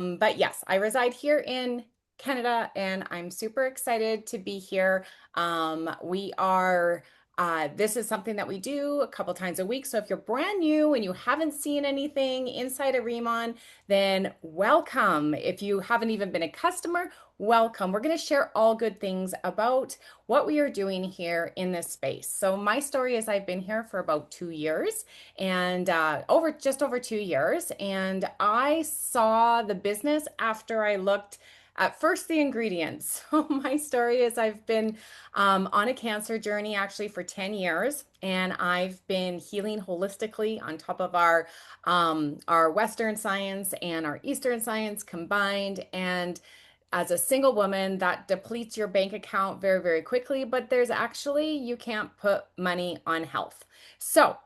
But yes, I reside here in Canada and I'm super excited to be here. This is something that we do a couple times a week. So if you're brand new and you haven't seen anything inside of Riman, then welcome. If you haven't even been a customer, welcome. We're going to share all good things about what we are doing here in this space. So my story is I've been here for about 2 years and over just over 2 years. And I saw the business after I looked at first the ingredients. So my story is I've been on a cancer journey actually for 10 years, and I've been healing holistically on top of our Western science and our Eastern science combined. And as a single woman, that depletes your bank account very, very quickly, but there's actually, you can't put money on health. So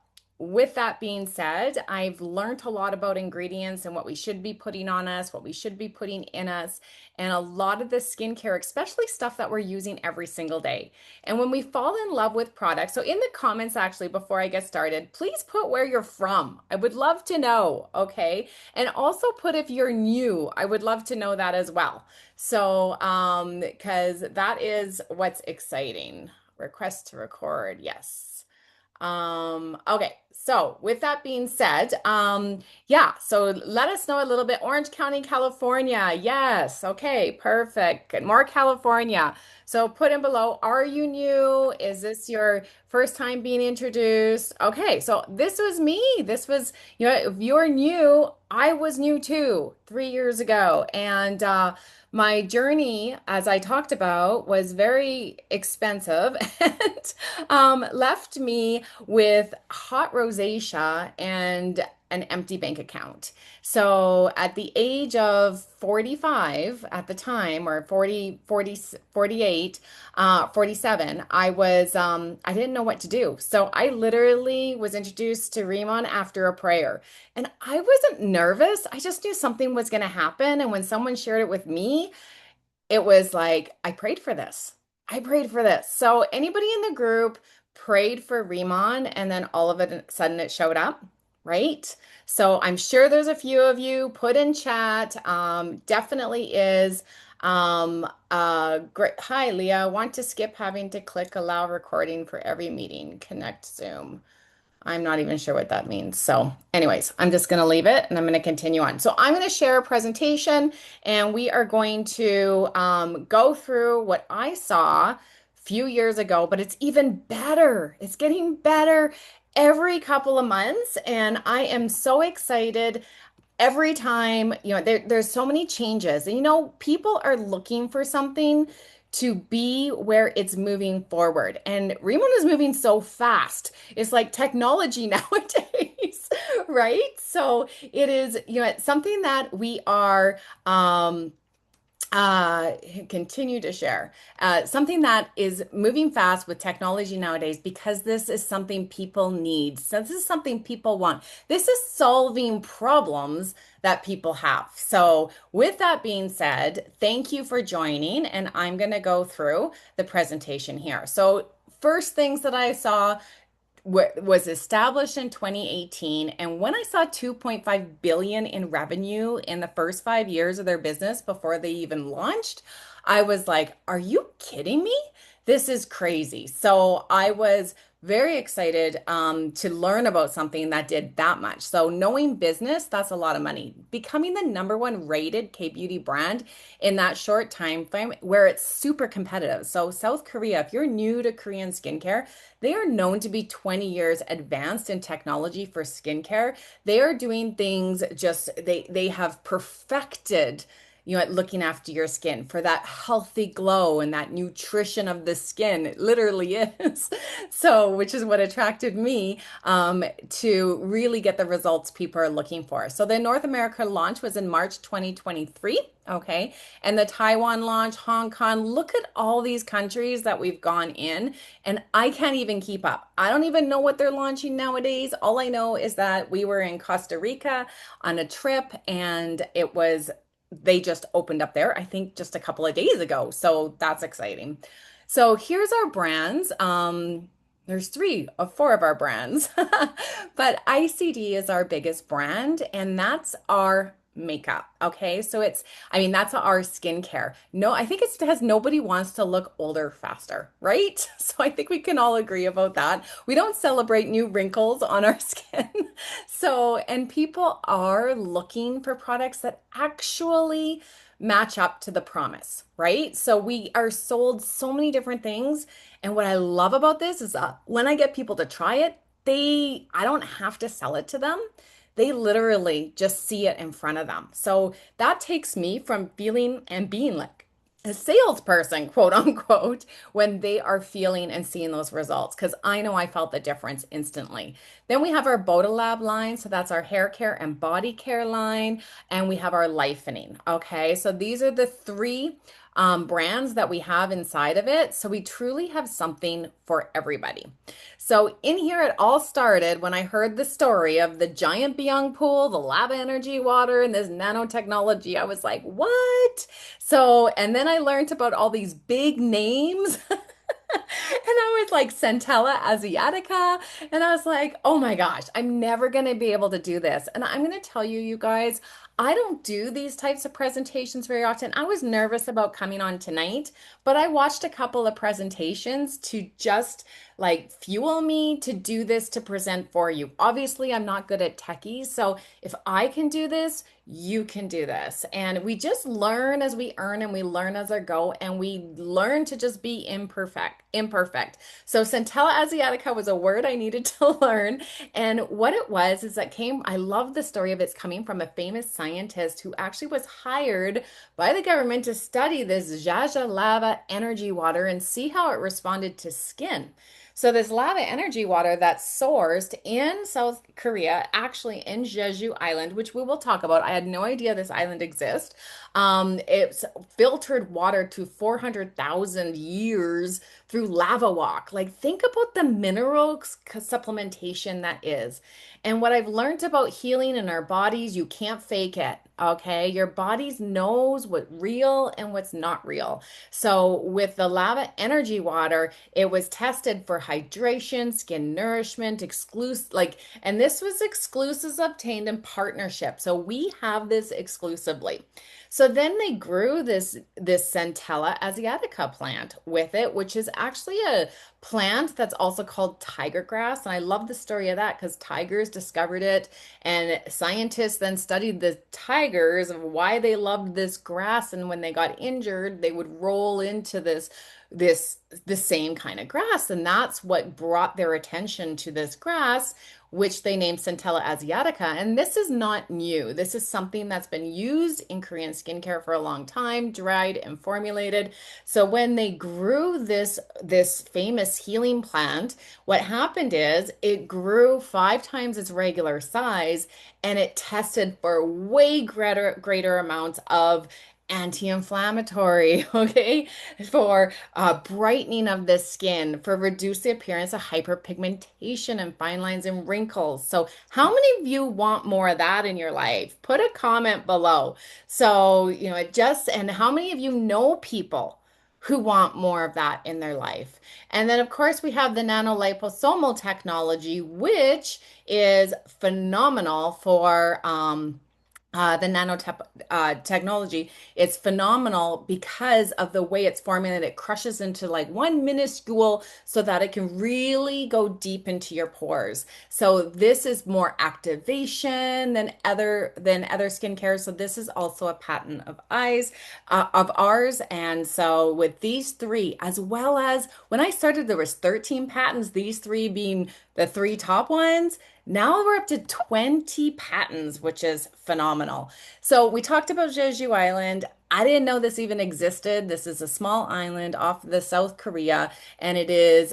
with that being said, I've learned a lot about ingredients and what we should be putting on us, what we should be putting in us, and a lot of the skincare, especially stuff that we're using every single day. And when we fall in love with products, so in the comments, actually, before I get started, please put where you're from. I would love to know, okay? And also put if you're new. I would love to know that as well. So, because that is what's exciting. Request to record, yes. Okay, so with that being said, yeah, so let us know a little bit. Orange County, California. Yes, okay, perfect. Good. More California. So put in below, are you new? Is this your first time being introduced? Okay, so this was me. This was, if you're new, I was new too 3 years ago. And my journey, as I talked about, was very expensive and left me with hot rosacea and an empty bank account. So at the age of 45 at the time, or 48, 47, I didn't know what to do. So I literally was introduced to Riman after a prayer. And I wasn't nervous. I just knew something was going to happen. And when someone shared it with me, it was like, I prayed for this. I prayed for this. So anybody in the group prayed for Riman, and then all of a sudden it showed up, right? So I'm sure there's a few of you put in chat. Definitely is. Great. Hi, Leah. Want to skip having to click allow recording for every meeting. Connect Zoom. I'm not even sure what that means. So, anyways, I'm just going to leave it and I'm going to continue on. So, I'm going to share a presentation and we are going to go through what I saw a few years ago, but it's even better. It's getting better every couple of months. And I am so excited every time, there's so many changes. And people are looking for something to be where it's moving forward. And Remon is moving so fast. It's like technology nowadays, right? So it is, it's something that we are uh continue to share something that is moving fast with technology nowadays, because this is something people need. So this is something people want. This is solving problems that people have. So with that being said, thank you for joining, and I'm going to go through the presentation here. So first things that I saw was established in 2018, and when I saw 2.5 billion in revenue in the first 5 years of their business before they even launched, I was like, are you kidding me? This is crazy. So I was very excited to learn about something that did that much. So knowing business, that's a lot of money. Becoming the number one rated K-beauty brand in that short time frame where it's super competitive. So South Korea, if you're new to Korean skincare, they are known to be 20 years advanced in technology for skincare. They are doing things just they have perfected at looking after your skin for that healthy glow and that nutrition of the skin. It literally is. So, which is what attracted me to really get the results people are looking for. So, the North America launch was in March 2023. Okay. And the Taiwan launch, Hong Kong, look at all these countries that we've gone in, and I can't even keep up. I don't even know what they're launching nowadays. All I know is that we were in Costa Rica on a trip, and they just opened up there, I think just a couple of days ago. So that's exciting. So here's our brands. There's three of four of our brands, but ICD is our biggest brand, and that's our makeup. Okay. So I mean, that's our skincare. No, I think it's because nobody wants to look older faster, right? So I think we can all agree about that. We don't celebrate new wrinkles on our skin. So, and people are looking for products that actually match up to the promise, right? So we are sold so many different things. And what I love about this is that when I get people to try it, I don't have to sell it to them. They literally just see it in front of them. So that takes me from feeling and being like a salesperson, quote unquote, when they are feeling and seeing those results, because I know I felt the difference instantly. Then we have our Bodalab line. So that's our hair care and body care line. And we have our Lifening. Okay. So these are the three brands that we have inside of it. So we truly have something for everybody. So in here, it all started when I heard the story of the giant Beyond pool, the lava energy water, and this nanotechnology. I was like, what? So, and then I learned about all these big names. And I was like Centella Asiatica. And I was like, oh my gosh, I'm never going to be able to do this. And I'm going to tell you, you guys, I don't do these types of presentations very often. I was nervous about coming on tonight, but I watched a couple of presentations to just like fuel me to do this to present for you. Obviously, I'm not good at techies. So if I can do this, you can do this. And we just learn as we earn and we learn as I go and we learn to just be imperfect. So Centella Asiatica was a word I needed to learn. And what it was is that I love the story of it's coming from a famous scientist who actually was hired by the government to study this Jaja lava energy water and see how it responded to skin. So this lava energy water that's sourced in South Korea, actually in Jeju Island, which we will talk about. I had no idea this island exists. It's filtered water to 400,000 years through lava walk. Like think about the mineral supplementation that is. And what I've learned about healing in our bodies, you can't fake it. Okay, your bodies knows what's real and what's not real. So with the lava energy water, it was tested for hydration, skin nourishment, and this was exclusives obtained in partnership. So we have this exclusively. So then they grew this Centella asiatica plant with it, which is actually a plant that's also called tiger grass. And I love the story of that because tigers discovered it, and scientists then studied the tigers of why they loved this grass. And when they got injured, they would roll into this the same kind of grass, and that's what brought their attention to this grass, which they named Centella asiatica. And this is not new. This is something that's been used in Korean skincare for a long time, dried and formulated. So when they grew this famous healing plant, what happened is it grew 5 times its regular size, and it tested for way greater amounts of anti-inflammatory, okay, for brightening of the skin, for reduce the appearance of hyperpigmentation and fine lines and wrinkles. So how many of you want more of that in your life? Put a comment below. So, and how many of you know people who want more of that in their life? And then, of course, we have the nanoliposomal technology, which is phenomenal for the technology. It's phenomenal because of the way it's formulated. It crushes into like one minuscule so that it can really go deep into your pores. So this is more activation than other skincare. So this is also a patent of ours. And so with these three, as well as when I started, there was 13 patents, these three being the three top ones. Now we're up to 20 patents, which is phenomenal. So we talked about Jeju Island. I didn't know this even existed. This is a small island off the South Korea, and it's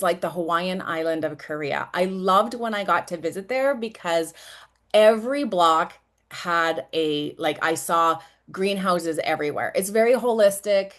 like the Hawaiian island of Korea. I loved when I got to visit there because every block had I saw greenhouses everywhere. It's very holistic.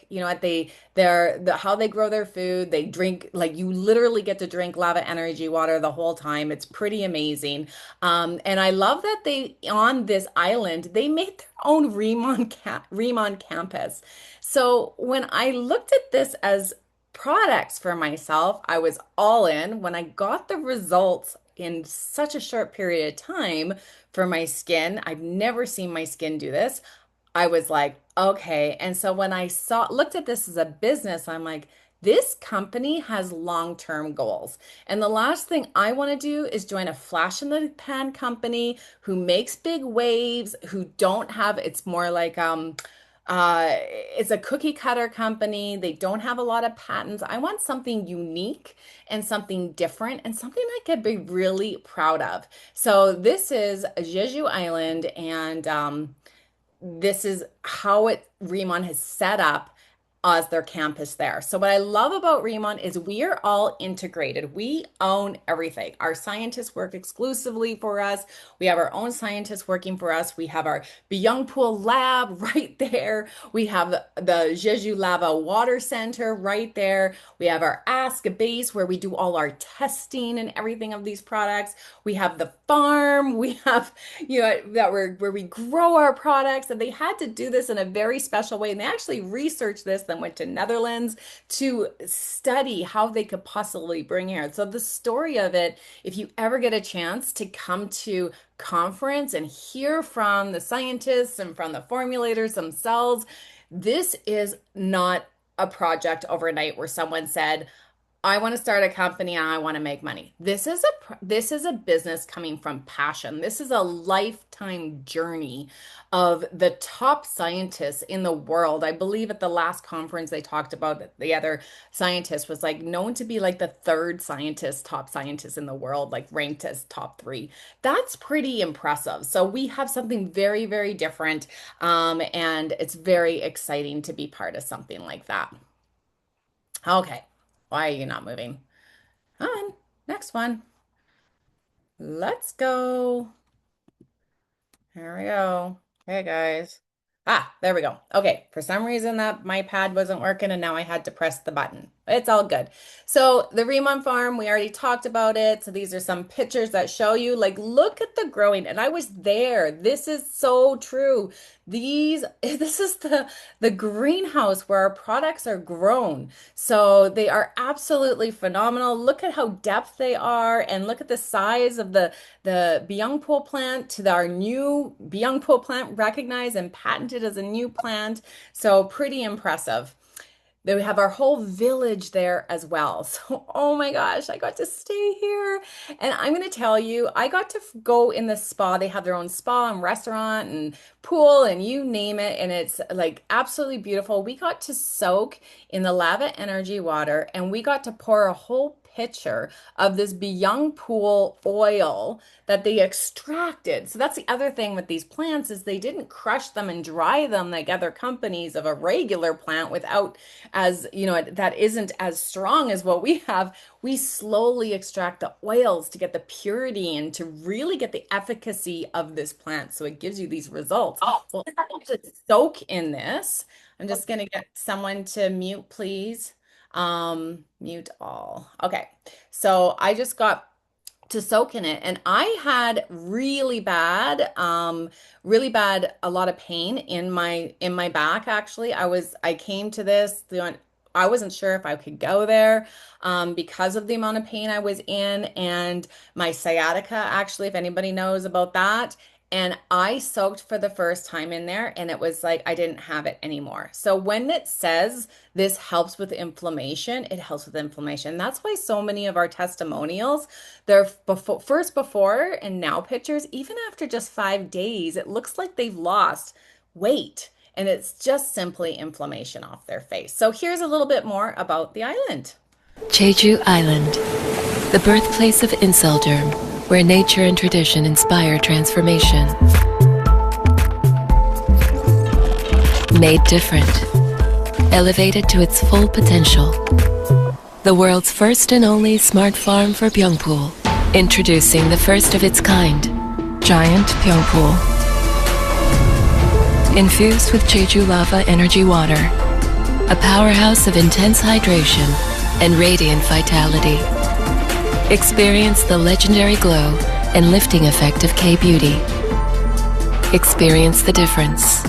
How they grow their food. They drink, like, you literally get to drink lava energy water the whole time. It's pretty amazing. And I love that on this island, they made their own Riman campus. So when I looked at this as products for myself, I was all in. When I got the results in such a short period of time for my skin. I've never seen my skin do this. I was like, okay. And so when I looked at this as a business, I'm like, this company has long-term goals. And the last thing I want to do is join a flash in the pan company who makes big waves, who don't have, it's more like it's a cookie cutter company. They don't have a lot of patents. I want something unique and something different and something I could be really proud of. So this is Jeju Island, and this is how Riman has set up as their campus there. So what I love about Riman is we are all integrated. We own everything. Our scientists work exclusively for us. We have our own scientists working for us. We have our Byungpool lab right there. We have the Jeju Lava Water Center right there. We have our Ask base where we do all our testing and everything of these products. We have the farm. We have, where we grow our products. And they had to do this in a very special way. And they actually researched this, then went to Netherlands to study how they could possibly bring here. So the story of it, if you ever get a chance to come to conference and hear from the scientists and from the formulators themselves, this is not a project overnight where someone said, I want to start a company and I want to make money. This is a business coming from passion. This is a lifetime journey of the top scientists in the world. I believe at the last conference they talked about that the other scientist was like known to be like the third top scientist in the world, like ranked as top three. That's pretty impressive. So we have something very, very different, and it's very exciting to be part of something like that. Okay. Why are you not moving? Come on, next one. Let's go. There we go. Hey guys. Ah, there we go. Okay, for some reason that my pad wasn't working and now I had to press the button. It's all good. So the Riman farm, we already talked about it. So these are some pictures that show you, like, look at the growing. And I was there. This is so true. This is the greenhouse where our products are grown. So they are absolutely phenomenal. Look at how depth they are, and look at the size of the Byungpool plant to our new Byungpool plant, recognized and patented as a new plant. So pretty impressive. Then we have our whole village there as well. So, oh my gosh, I got to stay here. And I'm going to tell you, I got to go in the spa. They have their own spa and restaurant and pool and you name it. And it's like absolutely beautiful. We got to soak in the lava energy water and we got to pour a whole pitcher of this Byungpool oil that they extracted. So that's the other thing with these plants is they didn't crush them and dry them like other companies of a regular plant without, as you know, that isn't as strong as what we have. We slowly extract the oils to get the purity and to really get the efficacy of this plant. So it gives you these results. Well, to soak in this, I'm just going to get someone to mute, please. Mute all. Okay. So I just got to soak in it and I had really bad, a lot of pain in my back actually. I came to this, I wasn't sure if I could go there because of the amount of pain I was in and my sciatica actually, if anybody knows about that. And I soaked for the first time in there, and it was like I didn't have it anymore. So when it says this helps with inflammation, it helps with inflammation. That's why so many of our testimonials, they're before and now pictures, even after just 5 days, it looks like they've lost weight. And it's just simply inflammation off their face. So here's a little bit more about the island. Jeju Island, the birthplace of Inselderm, where nature and tradition inspire transformation. Made different, elevated to its full potential. The world's first and only smart farm for Byungpool, introducing the first of its kind, Giant Byungpool. Infused with Jeju Lava Energy Water, a powerhouse of intense hydration and radiant vitality. Experience the legendary glow and lifting effect of K-Beauty. Experience the difference,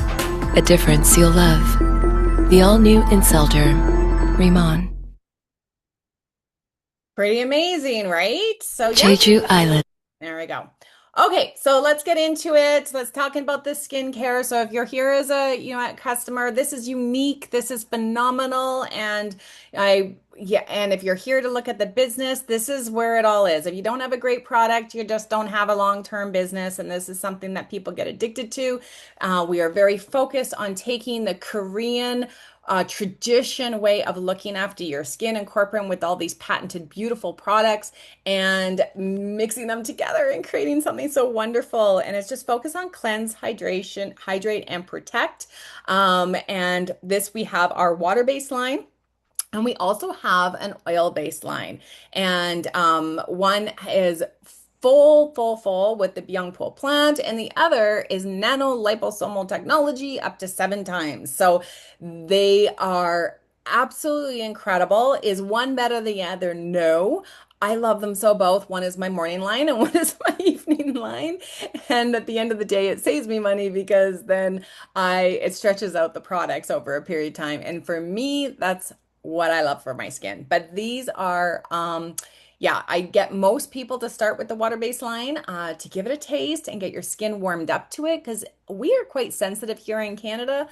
a difference you'll love. The all-new Inselderm, Riman. Pretty amazing, right? So yeah. Jeju Island. There we go. Okay, so let's get into it. Let's talk about the skincare. So if you're here as a customer, this is unique. This is phenomenal. And if you're here to look at the business, this is where it all is. If you don't have a great product, you just don't have a long-term business. And this is something that people get addicted to. We are very focused on taking the Korean tradition way of looking after your skin, incorporating with all these patented, beautiful products and mixing them together and creating something so wonderful. And it's just focus on cleanse, hydration, hydrate, and protect. And this we have our water-based line. And we also have an oil-based line. And one is full with the Byungpul plant, and the other is nano liposomal technology up to 7 times. So they are absolutely incredible. Is one better than the other? No. I love them so both. One is my morning line and one is my evening line. And at the end of the day, it saves me money because then I it stretches out the products over a period of time. And for me, that's what I love for my skin. But these are yeah, I get most people to start with the water-based line to give it a taste and get your skin warmed up to it because we are quite sensitive here in Canada.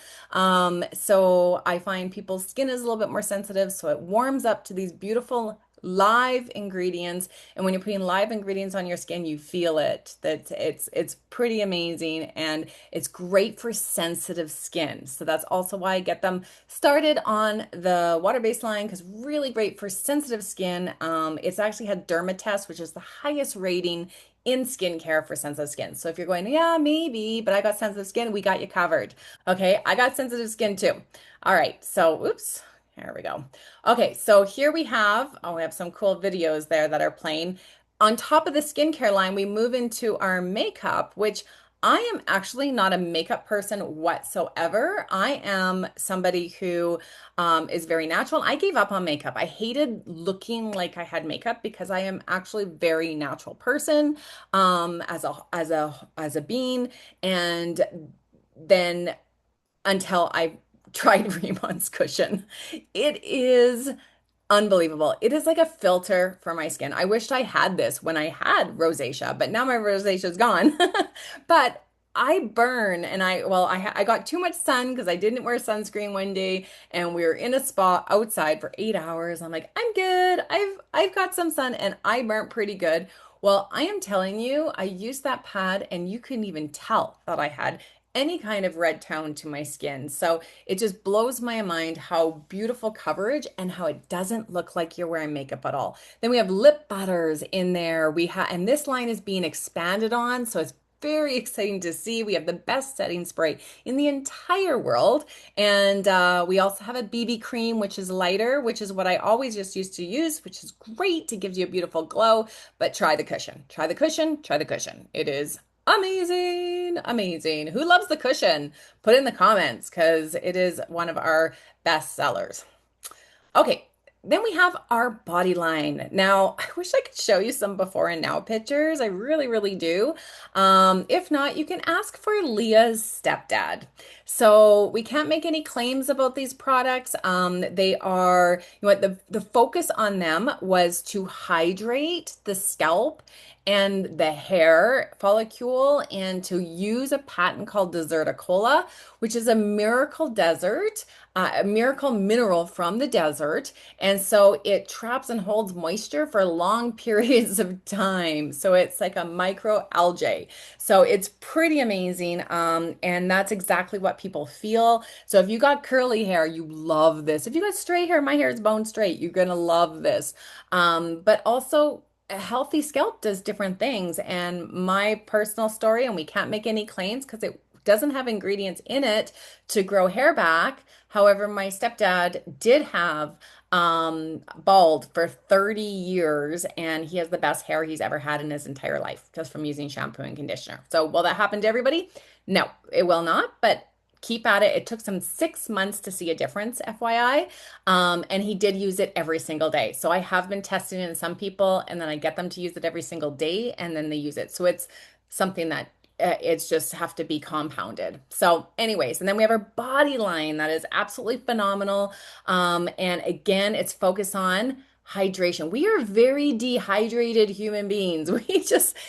So I find people's skin is a little bit more sensitive, so it warms up to these beautiful live ingredients. And when you're putting live ingredients on your skin, you feel it. That it's pretty amazing and it's great for sensitive skin. So that's also why I get them started on the water-based line because really great for sensitive skin. It's actually had Dermatest, which is the highest rating in skincare for sensitive skin. So if you're going, yeah, maybe, but I got sensitive skin, we got you covered. Okay, I got sensitive skin too. All right, so oops. There we go. Okay, so here we have some cool videos there that are playing. On top of the skincare line, we move into our makeup, which I am actually not a makeup person whatsoever. I am somebody who is very natural. I gave up on makeup. I hated looking like I had makeup because I am actually a very natural person as a being. And then until I tried Rimon's cushion. It is unbelievable. It is like a filter for my skin. I wished I had this when I had rosacea, but now my rosacea is gone. But I burn and I got too much sun because I didn't wear sunscreen one day and we were in a spa outside for 8 hours. I'm like, I'm good. I've got some sun and I burnt pretty good. Well, I am telling you, I used that pad and you couldn't even tell that I had any kind of red tone to my skin. So it just blows my mind how beautiful coverage and how it doesn't look like you're wearing makeup at all. Then we have lip butters in there. And this line is being expanded on, so it's very exciting to see. We have the best setting spray in the entire world. And we also have a BB cream, which is lighter, which is what I always just used to use, which is great. It gives you a beautiful glow. But try the cushion. Try the cushion. Try the cushion. It is amazing, amazing. Who loves the cushion? Put in the comments because it is one of our best sellers. Okay, then we have our body line. Now, I wish I could show you some before and now pictures. I really do. If not, you can ask for Leah's stepdad. So we can't make any claims about these products. They are, you know what, the focus on them was to hydrate the scalp and the hair follicle and to use a patent called Deserticola, which is a miracle desert, a miracle mineral from the desert. And so it traps and holds moisture for long periods of time. So it's like a microalgae. So it's pretty amazing. And that's exactly what people feel. So if you got curly hair, you love this. If you got straight hair, my hair is bone straight, you're gonna love this. But also a healthy scalp does different things. And my personal story, and we can't make any claims because it doesn't have ingredients in it to grow hair back. However, my stepdad did have bald for 30 years and he has the best hair he's ever had in his entire life just from using shampoo and conditioner. So will that happen to everybody? No, it will not, but keep at it. It took some 6 months to see a difference, FYI. And he did use it every single day. So I have been testing it in some people and then I get them to use it every single day and then they use it. So it's something that it's just have to be compounded. So anyways, and then we have our body line that is absolutely phenomenal. And again, it's focused on hydration. We are very dehydrated human beings.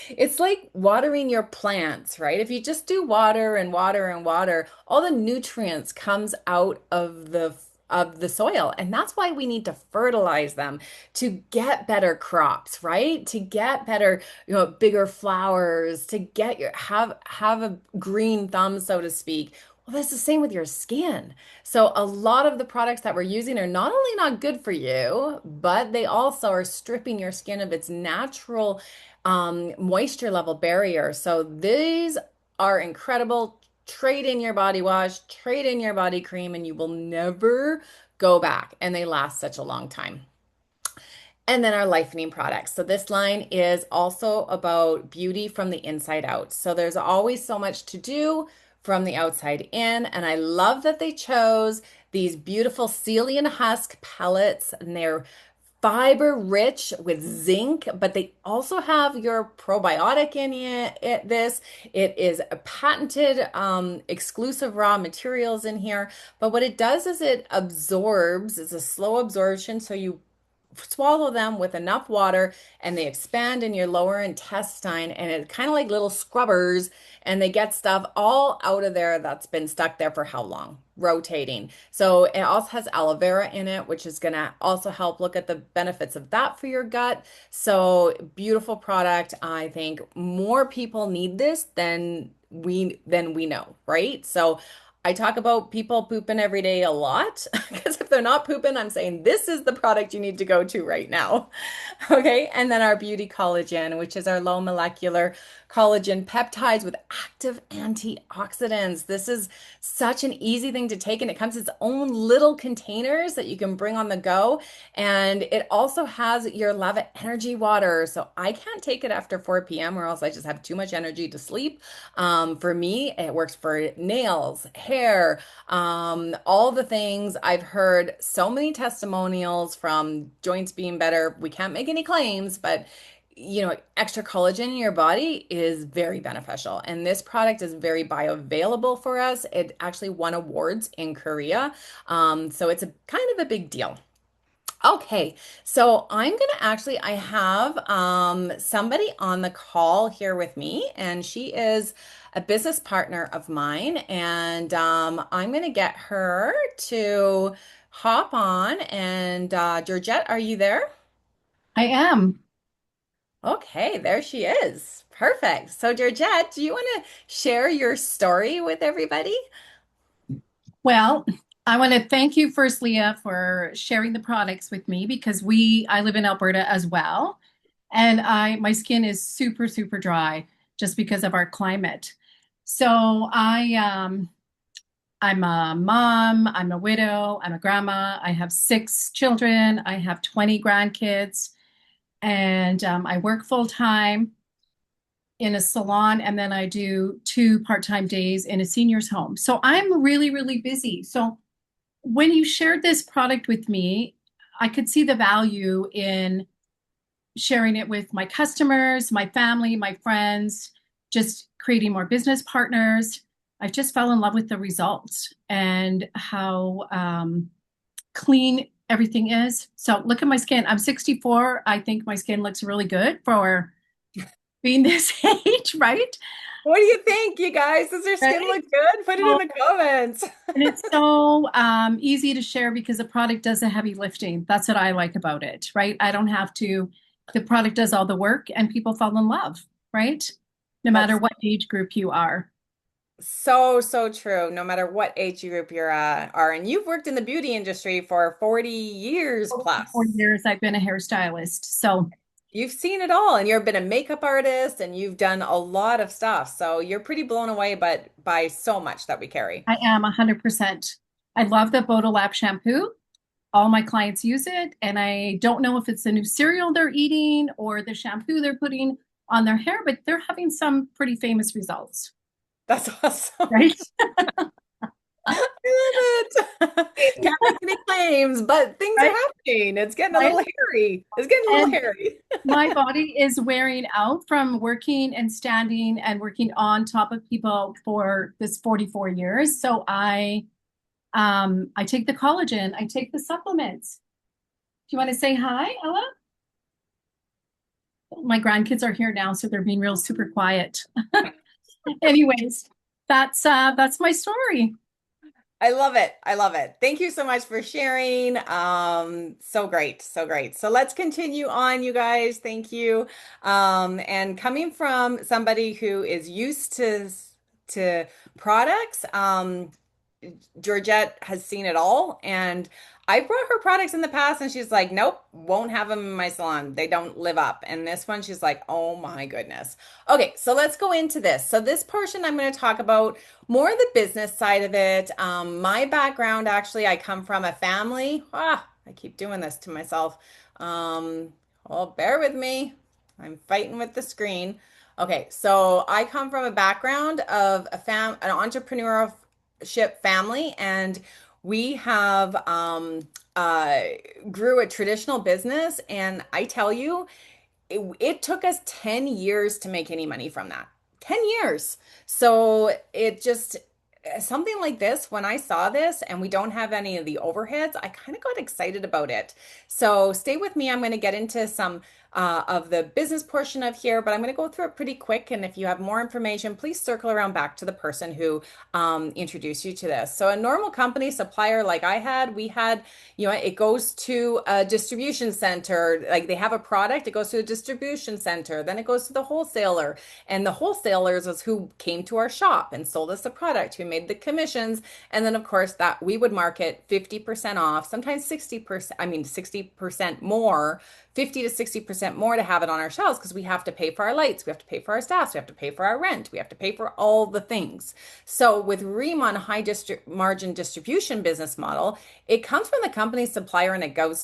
It's like watering your plants, right? If you just do water and water and water, all the nutrients comes out of the soil. And that's why we need to fertilize them to get better crops, right? To get better, bigger flowers, to get have a green thumb, so to speak. Well, that's the same with your skin. So a lot of the products that we're using are not only not good for you, but they also are stripping your skin of its natural moisture level barrier. So these are incredible. Trade in your body wash, trade in your body cream, and you will never go back. And they last such a long time. And then our lightening products. So this line is also about beauty from the inside out. So there's always so much to do from the outside in. And I love that they chose these beautiful psyllium husk pellets, and they're fiber rich with zinc, but they also have your probiotic in this. It is a patented exclusive raw materials in here. But what it does is it absorbs, it's a slow absorption. So you swallow them with enough water and they expand in your lower intestine, and it's kind of like little scrubbers, and they get stuff all out of there that's been stuck there for how long? Rotating. So it also has aloe vera in it, which is going to also help look at the benefits of that for your gut. So beautiful product. I think more people need this than we know, right? So I talk about people pooping every day a lot because if they're not pooping, I'm saying this is the product you need to go to right now. Okay. And then our beauty collagen, which is our low molecular collagen peptides with active antioxidants. This is such an easy thing to take, and it comes in its own little containers that you can bring on the go. And it also has your Lava Energy water. So I can't take it after 4 p.m. or else I just have too much energy to sleep. For me, it works for nails, hair, all the things. I've heard so many testimonials from joints being better. We can't make any claims, but extra collagen in your body is very beneficial. And this product is very bioavailable for us. It actually won awards in Korea. So it's a kind of a big deal. Okay, so I have somebody on the call here with me, and she is a business partner of mine, and I'm gonna get her to hop on. And Georgette, are you there? I am. Okay, there she is. Perfect. So Georgette, do you want to share your story with everybody? Well, I want to thank you first, Leah, for sharing the products with me because I live in Alberta as well. And my skin is super, super dry just because of our climate. So I'm a mom, I'm a widow, I'm a grandma, I have 6 children, I have 20 grandkids, and I work full time in a salon, and then I do 2 part-time days in a senior's home. So I'm really, really busy. So when you shared this product with me, I could see the value in sharing it with my customers, my family, my friends, just creating more business partners. I just fell in love with the results and how clean everything is. So look at my skin. I'm 64. I think my skin looks really good for being this age, right? What do you think, you guys? Does your skin Right. look good? Put it in So, the comments. and it's so easy to share because the product does the heavy lifting. That's what I like about it, right? I don't have to, the product does all the work and people fall in love, right? No matter That's what age group you are. so, so true. No matter what age group are. And you've worked in the beauty industry for 40 years For 40 plus. years, I've been a hairstylist. So You've seen it all, and you've been a makeup artist, and you've done a lot of stuff. So you're pretty blown away by so much that we carry. I am 100%. I love the Bodolab shampoo. All my clients use it, and I don't know if it's the new cereal they're eating or the shampoo they're putting on their hair, but they're having some pretty famous results, That's awesome. right? I love it. Can't make any claims, but things are Right? happening. It's getting a Right? little hairy. It's getting a little And hairy. my body is wearing out from working and standing and working on top of people for this 44 years. So I take the collagen, I take the supplements. you want to say hi, Ella? My grandkids are here now, so they're being real super quiet. Anyways, that's my story. I love it. I love it. Thank you so much for sharing. So great. So great. So let's continue on, you guys. Thank you. And coming from somebody who is used to products, Georgette has seen it all. And I brought her products in the past and she's like, nope, won't have them in my salon. They don't live up. And this one, she's like, oh my goodness. Okay, so let's go into this. So this portion I'm going to talk about more the business side of it. My background, actually, I come from a family. I keep doing this to myself. Well, bear with me. I'm fighting with the screen. Okay, so I come from a background of an entrepreneurship family, and we have grew a traditional business. And I tell you, it took us 10 years to make any money from that. 10 years. So it just, something like this, when I saw this and we don't have any of the overheads, I kind of got excited about it. So stay with me. I'm going to get into some of the business portion of here, but I'm going to go through it pretty quick. And if you have more information, please circle around back to the person who introduced you to this. So a normal company supplier like I had, we had, it goes to a distribution center. Like they have a product, it goes to a distribution center, then it goes to the wholesaler. And the wholesalers is who came to our shop and sold us the product, who made the commissions. And then, of course, that we would market 50% off, sometimes 60%, I mean, 60% more, 50 to 60% more to have it on our shelves because we have to pay for our lights, we have to pay for our staff, we have to pay for our rent, we have to pay for all the things. So with Riman margin distribution business model, it comes from the company supplier and it goes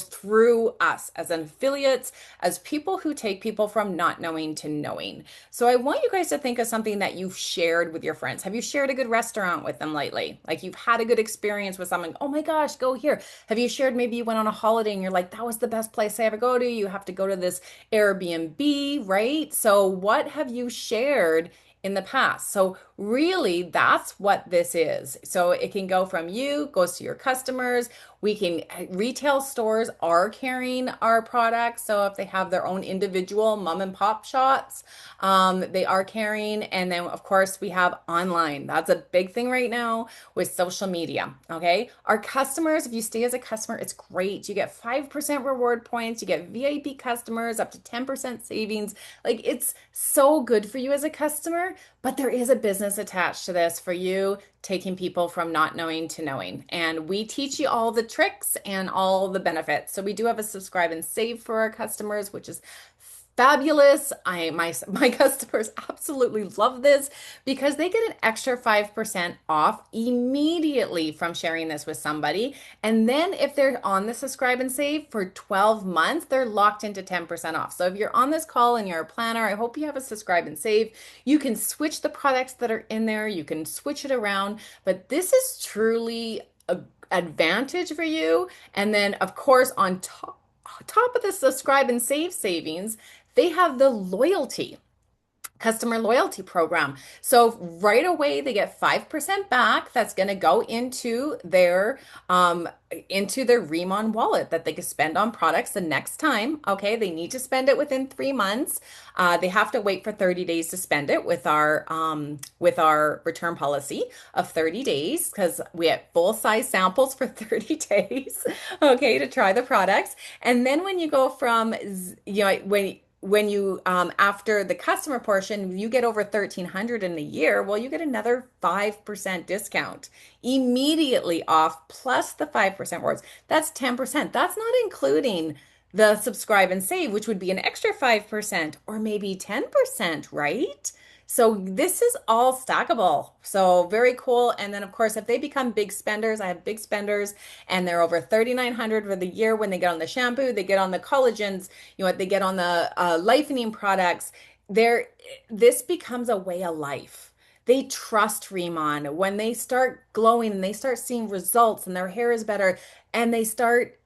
through us as affiliates, as people who take people from not knowing to knowing. So I want you guys to think of something that you've shared with your friends. Have you shared a good restaurant with them lately? Like you've had a good experience with someone. Oh my gosh, go here. Have you shared maybe you went on a holiday and you're like, that was the best place I ever go to. You have to go to this Airbnb, right? So what have you shared in the past? So really that's what this is. So it can go from you, goes to your customers. We can, retail stores are carrying our products. So if they have their own individual mom and pop shops, they are carrying. And then of course we have online. That's a big thing right now with social media. Okay. Our customers, if you stay as a customer, it's great. You get 5% reward points. You get VIP customers up to 10% savings. Like it's so good for you as a customer, but there is a business attached to this for you, taking people from not knowing to knowing. And we teach you all the tricks and all the benefits. So we do have a subscribe and save for our customers, which is fabulous. My customers absolutely love this because they get an extra 5% off immediately from sharing this with somebody. And then if they're on the subscribe and save for 12 months, they're locked into 10% off. So if you're on this call and you're a planner, I hope you have a subscribe and save. You can switch the products that are in there, you can switch it around, but this is truly a advantage for you. And then of course on top of the subscribe and save savings, they have the loyalty customer loyalty program. So right away they get 5% back that's going to go into their Remon wallet that they can spend on products the next time. Okay, they need to spend it within 3 months. They have to wait for 30 days to spend it with our return policy of 30 days because we have full size samples for 30 days. Okay, to try the products. And then when you go from when you after the customer portion you get over 1,300 in a year, well you get another 5% discount immediately off plus the 5% rewards. That's 10%. That's not including the subscribe and save, which would be an extra 5% or maybe 10%, right? So this is all stackable. So very cool. And then of course, if they become big spenders, I have big spenders and they're over 3,900 for the year when they get on the shampoo, they get on the collagens, they get on the lightening products. This becomes a way of life. They trust Remon when they start glowing and they start seeing results and their hair is better and they start,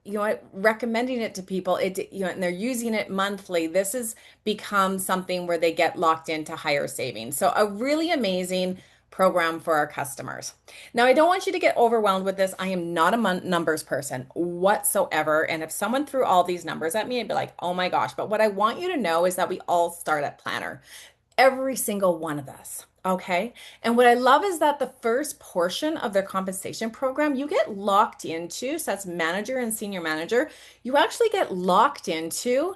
recommending it to people. And they're using it monthly. This has become something where they get locked into higher savings. So a really amazing program for our customers. Now, I don't want you to get overwhelmed with this. I am not a numbers person whatsoever. And if someone threw all these numbers at me, I'd be like, oh my gosh. But what I want you to know is that we all start at planner, every single one of us. Okay. And what I love is that the first portion of their compensation program, you get locked into, so that's manager and senior manager, you actually get locked into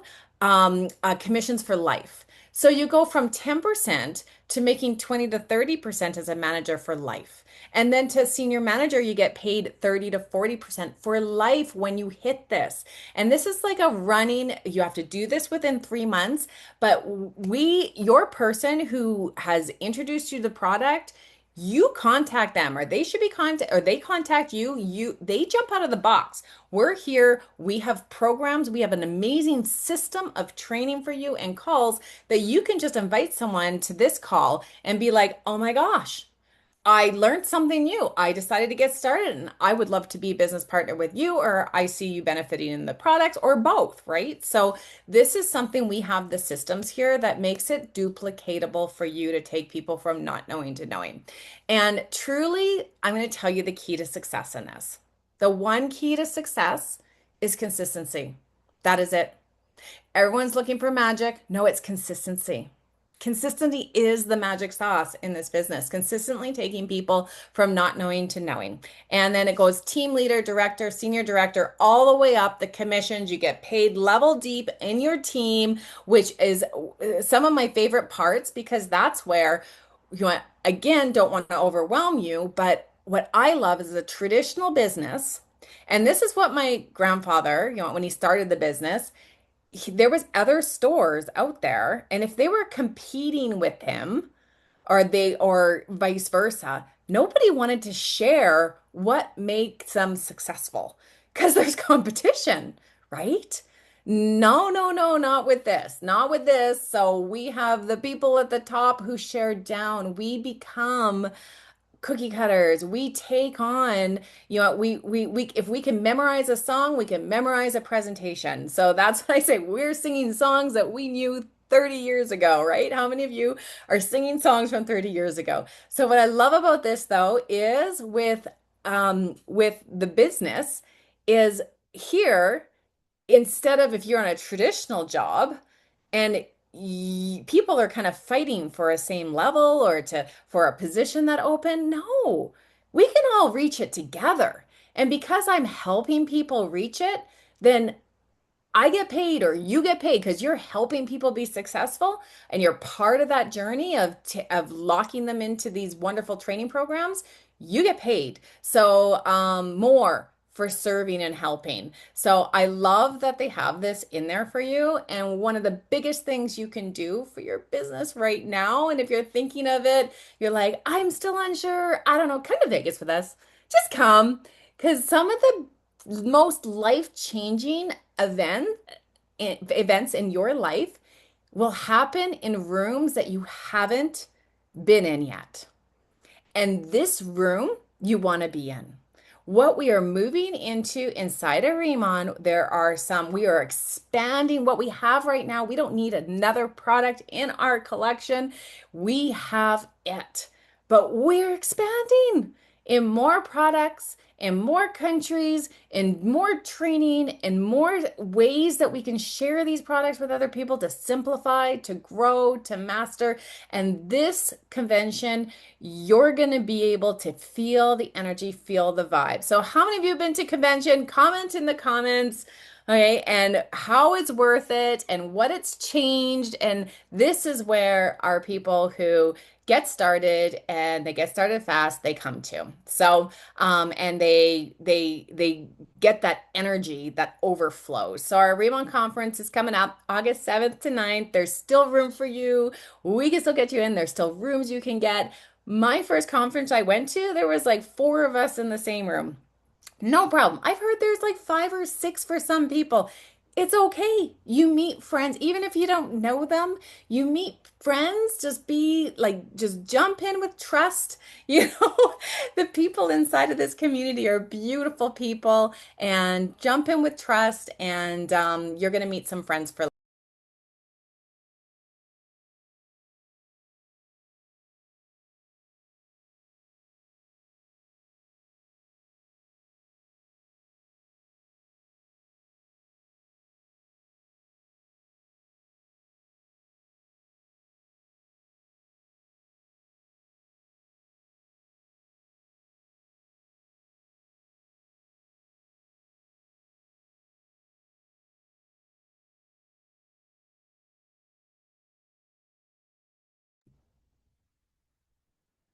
commissions for life. So you go from 10% to making 20 to 30% as a manager for life. And then to senior manager, you get paid 30 to 40% for life when you hit this. And this is like a running, you have to do this within 3 months. But your person who has introduced you to the product, you contact them, or they should be or they contact you. They jump out of the box. We're here. We have programs. We have an amazing system of training for you and calls that you can just invite someone to this call and be like, oh my gosh, I learned something new. I decided to get started and I would love to be a business partner with you, or I see you benefiting in the product, or both, right? So, this is something we have the systems here that makes it duplicatable for you to take people from not knowing to knowing. And truly, I'm going to tell you the key to success in this. The one key to success is consistency. That is it. Everyone's looking for magic. No, it's consistency. Consistency is the magic sauce in this business, consistently taking people from not knowing to knowing. And then it goes team leader, director, senior director, all the way up the commissions. You get paid level deep in your team, which is some of my favorite parts because that's where you want, again, don't want to overwhelm you. But what I love is a traditional business. And this is what my grandfather, when he started the business, there was other stores out there, and if they were competing with him, or vice versa, nobody wanted to share what makes them successful because there's competition, right? No, no, no, not with this, not with this. So we have the people at the top who share down. We become cookie cutters. We take on, we if we can memorize a song, we can memorize a presentation. So that's what I say. We're singing songs that we knew 30 years ago, right? How many of you are singing songs from 30 years ago? So what I love about this though is with the business is here, instead of, if you're on a traditional job and people are kind of fighting for a same level or to for a position that open, no, we can all reach it together. And because I'm helping people reach it, then I get paid or you get paid because you're helping people be successful and you're part of that journey of locking them into these wonderful training programs. You get paid. So more for serving and helping. So I love that they have this in there for you. And one of the biggest things you can do for your business right now, and if you're thinking of it, you're like, I'm still unsure, I don't know, come to Vegas with us. Just come, because some of the most life-changing events in your life will happen in rooms that you haven't been in yet. And this room you want to be in. What we are moving into inside of Riman, we are expanding what we have right now. We don't need another product in our collection. We have it, but we're expanding in more products, in more countries, in more training, in more ways that we can share these products with other people to simplify, to grow, to master. And this convention, you're going to be able to feel the energy, feel the vibe. So, how many of you have been to convention? Comment in the comments. Okay, and how it's worth it and what it's changed. And this is where our people who get started and they get started fast, they come to. So, and they get that energy that overflows. So our Riman conference is coming up August 7th to 9th. There's still room for you. We can still get you in. There's still rooms you can get. My first conference I went to, there was like 4 of us in the same room. No problem. I've heard there's like 5 or 6 for some people. It's okay. You meet friends, even if you don't know them, you meet friends, just jump in with trust. You know, the people inside of this community are beautiful people, and jump in with trust, and you're going to meet some friends for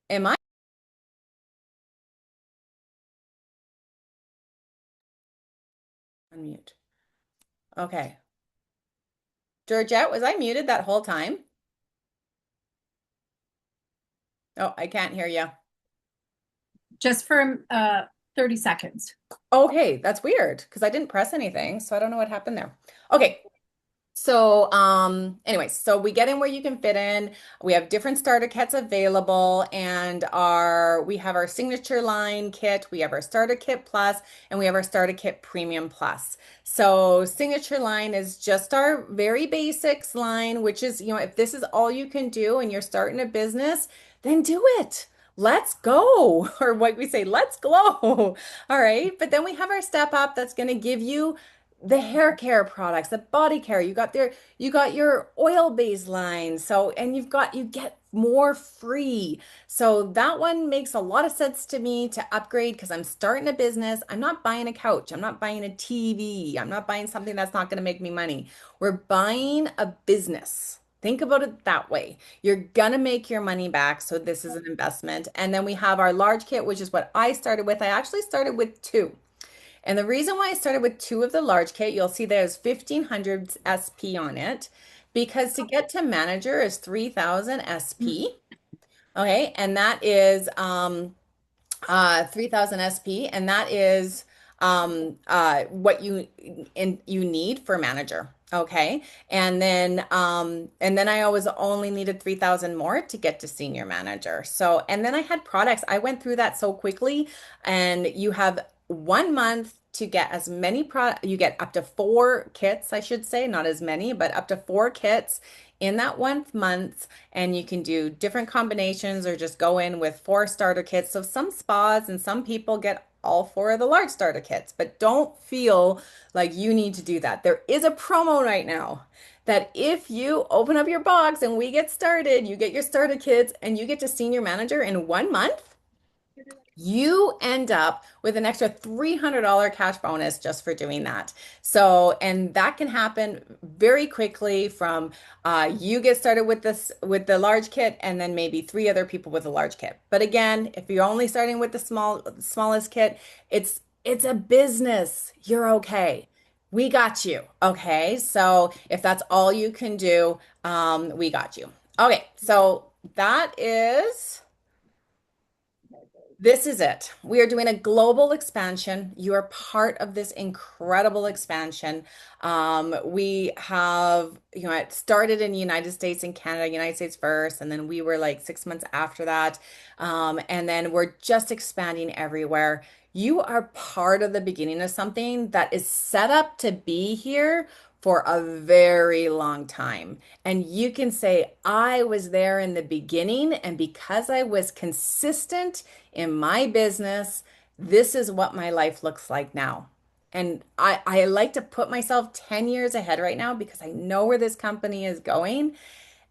Am I unmute? Okay. Georgette, was I muted that whole time? Oh, I can't hear you. Just for 30 seconds. Okay, that's weird because I didn't press anything, so I don't know what happened there. Okay, so, anyways, so we get in where you can fit in. We have different starter kits available, and we have our signature line kit, we have our starter kit plus, and we have our starter kit premium plus. So, signature line is just our very basics line, which is, if this is all you can do and you're starting a business, then do it. Let's go, or what we say, let's glow. All right. But then we have our step up that's going to give you the hair care products, the body care. You got your oil-based line. So, and you get more free. So that one makes a lot of sense to me to upgrade because I'm starting a business. I'm not buying a couch. I'm not buying a TV. I'm not buying something that's not going to make me money. We're buying a business. Think about it that way. You're gonna make your money back, so this is an investment. And then we have our large kit, which is what I started with. I actually started with two. And the reason why I started with two of the large kit, you'll see there's 1500 SP on it because to get to manager is 3000 SP. Okay, and that is 3000 SP, and that is what you need for manager. Okay. And then I always only needed 3000 more to get to senior manager. So, and then I had products. I went through that so quickly, and you have 1 month to get as many you get up to four kits, I should say, not as many, but up to four kits in that 1 month, and you can do different combinations or just go in with four starter kits. So some spas and some people get all four of the large starter kits, but don't feel like you need to do that. There is a promo right now that if you open up your box and we get started, you get your starter kits and you get to senior manager in 1 month, you end up with an extra $300 cash bonus just for doing that. So, and that can happen very quickly from you get started with this with the large kit and then maybe three other people with a large kit. But again, if you're only starting with the smallest kit, it's a business. You're okay. We got you. Okay. So if that's all you can do, we got you. Okay. So that is this is it. We are doing a global expansion. You are part of this incredible expansion. We have, it started in the United States and Canada, United States first, and then we were like 6 months after that. And then we're just expanding everywhere. You are part of the beginning of something that is set up to be here for a very long time. And you can say, I was there in the beginning, and because I was consistent in my business, this is what my life looks like now. And I like to put myself 10 years ahead right now because I know where this company is going.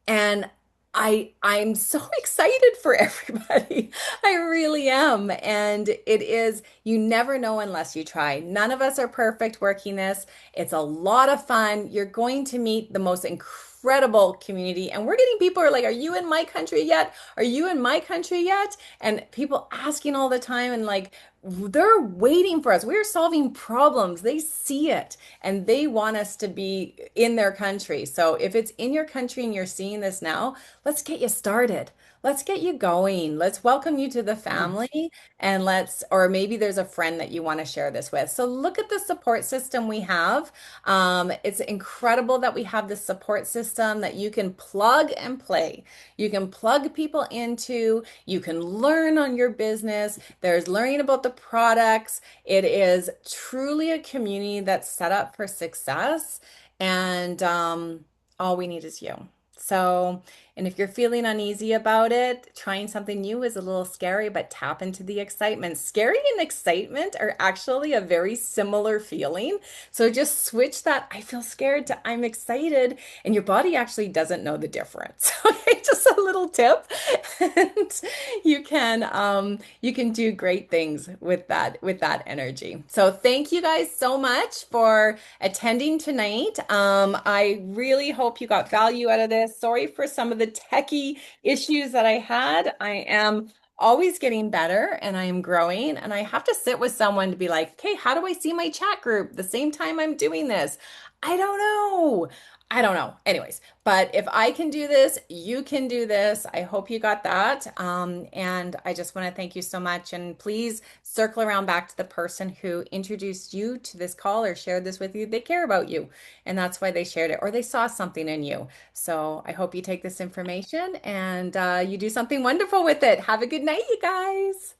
And I'm so excited for everybody. I really am. And it is, you never know unless you try. None of us are perfect working this. It's a lot of fun. You're going to meet the most incredible community. And we're getting people who are like, are you in my country yet? Are you in my country yet? And people asking all the time and like they're waiting for us. We're solving problems. They see it and they want us to be in their country. So if it's in your country and you're seeing this now, let's get you started. Let's get you going. Let's welcome you to the family and or maybe there's a friend that you want to share this with. So look at the support system we have. It's incredible that we have this support system that you can plug and play. You can plug people into, you can learn on your business. There's learning about the products. It is truly a community that's set up for success. And all we need is you. So, and if you're feeling uneasy about it, trying something new is a little scary, but tap into the excitement. Scary and excitement are actually a very similar feeling. So just switch that I feel scared to I'm excited, and your body actually doesn't know the difference. Okay, just a little tip. And you can do great things with that energy. So thank you guys so much for attending tonight. I really hope you got value out of this. Sorry for some of the techie issues that I had. I am always getting better and I am growing. And I have to sit with someone to be like, okay, how do I see my chat group the same time I'm doing this? I don't know. I don't know. Anyways, but if I can do this, you can do this. I hope you got that. And I just want to thank you so much. And please circle around back to the person who introduced you to this call or shared this with you. They care about you, and that's why they shared it, or they saw something in you. So I hope you take this information and you do something wonderful with it. Have a good night, you guys.